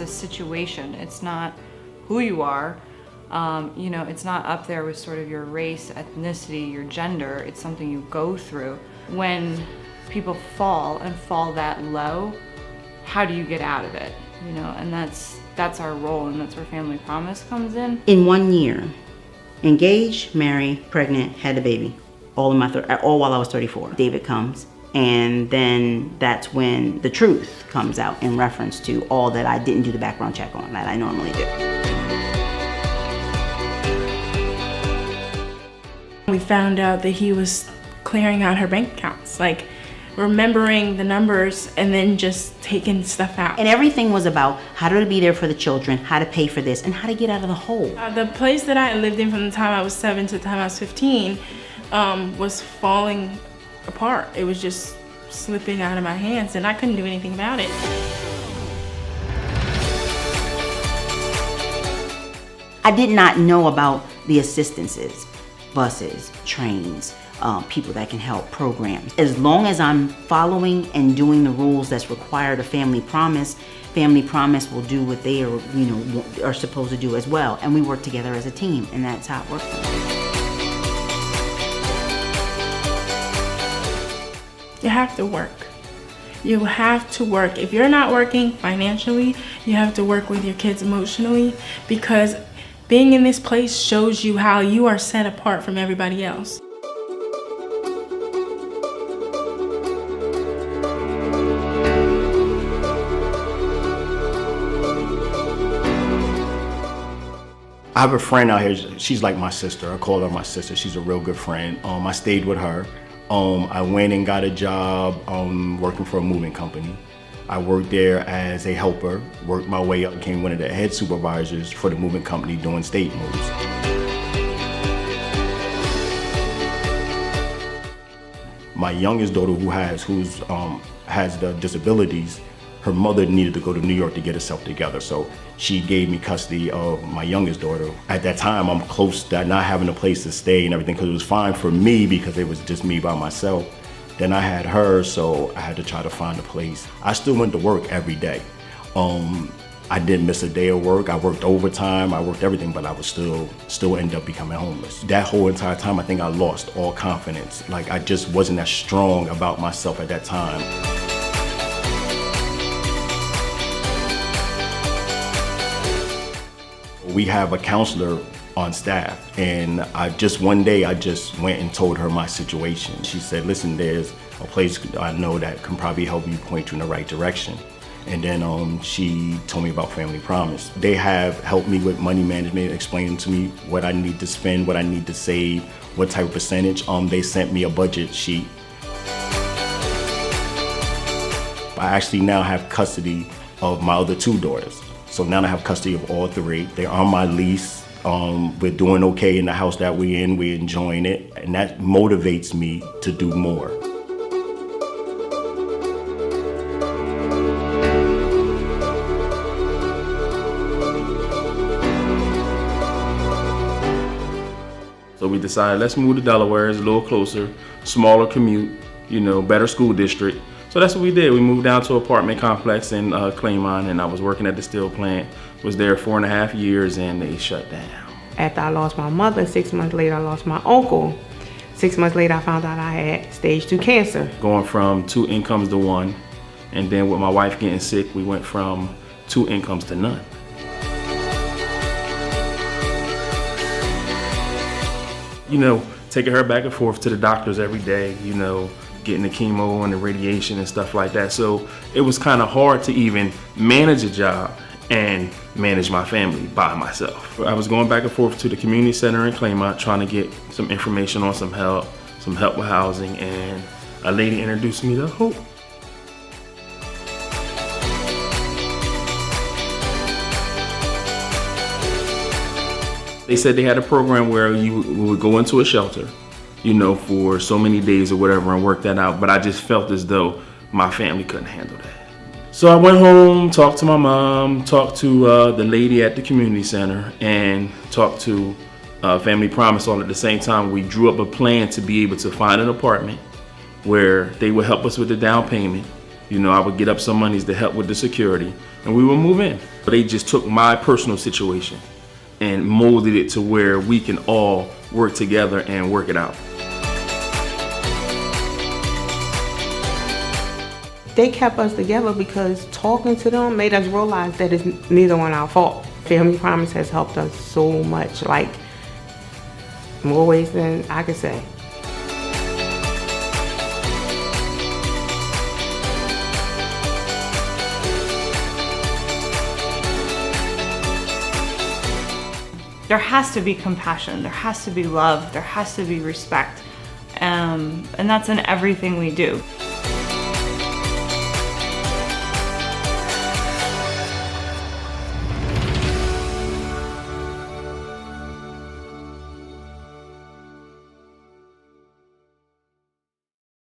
a situation. It's not who you are. You know, it's not up there with sort of your race, ethnicity, your gender. It's something you go through. When people fall and fall that low, how do you get out of it? You know, and that's our role, and that's where Family Promise comes in. In 1 year, engaged, married, pregnant, had a baby, all while I was 34. David comes, and then that's when the truth comes out in reference to all that I didn't do the background check on that I normally do. We found out that he was clearing out her bank accounts, like remembering the numbers and then just taking stuff out. And everything was about how to be there for the children, how to pay for this, and how to get out of the hole. The place that I lived in from the time I was 7 to the time I was 15 was falling apart. It was just slipping out of my hands, and I couldn't do anything about it. I did not know about the assistances, buses, trains, people that can help, programs. As long as I'm following and doing the rules that's required of Family Promise will do what they are supposed to do as well. And we work together as a team, and that's how it works. You have to work. You have to work. If you're not working financially, you have to work with your kids emotionally, because being in this place shows you how you are set apart from everybody else. I have a friend out here, she's like my sister. I call her my sister. She's a real good friend. I stayed with her. I went and got a job working for a moving company. I worked there as a helper, worked my way up, became one of the head supervisors for the moving company doing state moves. My youngest daughter who has the disabilities, her mother needed to go to New York to get herself together, so she gave me custody of my youngest daughter. At that time, I'm close to not having a place to stay and everything, because it was fine for me because it was just me by myself. Then I had her, so I had to try to find a place. I still went to work every day. I didn't miss a day of work. I worked overtime, I worked everything, but I was still end up becoming homeless. That whole entire time, I think I lost all confidence. Like, I just wasn't as strong about myself at that time. We have a counselor on staff, and one day I just went and told her my situation. She said, listen, there's a place I know that can probably help you, point you in the right direction. And then she told me about Family Promise. They have helped me with money management, explaining to me what I need to spend, what I need to save, what type of percentage. They sent me a budget sheet. I actually now have custody of my other 2 daughters. So now I have custody of all 3. They're on my lease. We're doing okay in the house that we're in. We're enjoying it. And that motivates me to do more. So we decided, let's move to Delaware. It's a little closer, smaller commute, better school district. So that's what we did. We moved down to an apartment complex in Claymont, and I was working at the steel plant. Was there 4.5 years, and they shut down. After I lost my mother, 6 months later, I lost my uncle. 6 months later, I found out I had stage 2 cancer. Going from 2 incomes to 1, and then with my wife getting sick, we went from 2 incomes to none. Taking her back and forth to the doctors every day, getting the chemo and the radiation and stuff like that. So it was kind of hard to even manage a job and manage my family by myself. I was going back and forth to the community center in Claymont trying to get some information on some help with housing, and a lady introduced me to Hope. They said they had a program where we would go into a shelter, for so many days or whatever, and work that out. But I just felt as though my family couldn't handle that. So I went home, talked to my mom, talked to the lady at the community center, and talked to Family Promise all at the same time. We drew up a plan to be able to find an apartment where they would help us with the down payment. I would get up some monies to help with the security, and we would move in. They just took my personal situation and molded it to where we can all work together and work it out. They kept us together because talking to them made us realize that it's neither one our fault. Family Promise has helped us so much, like more ways than I could say. There has to be compassion, there has to be love, there has to be respect, and that's in everything we do.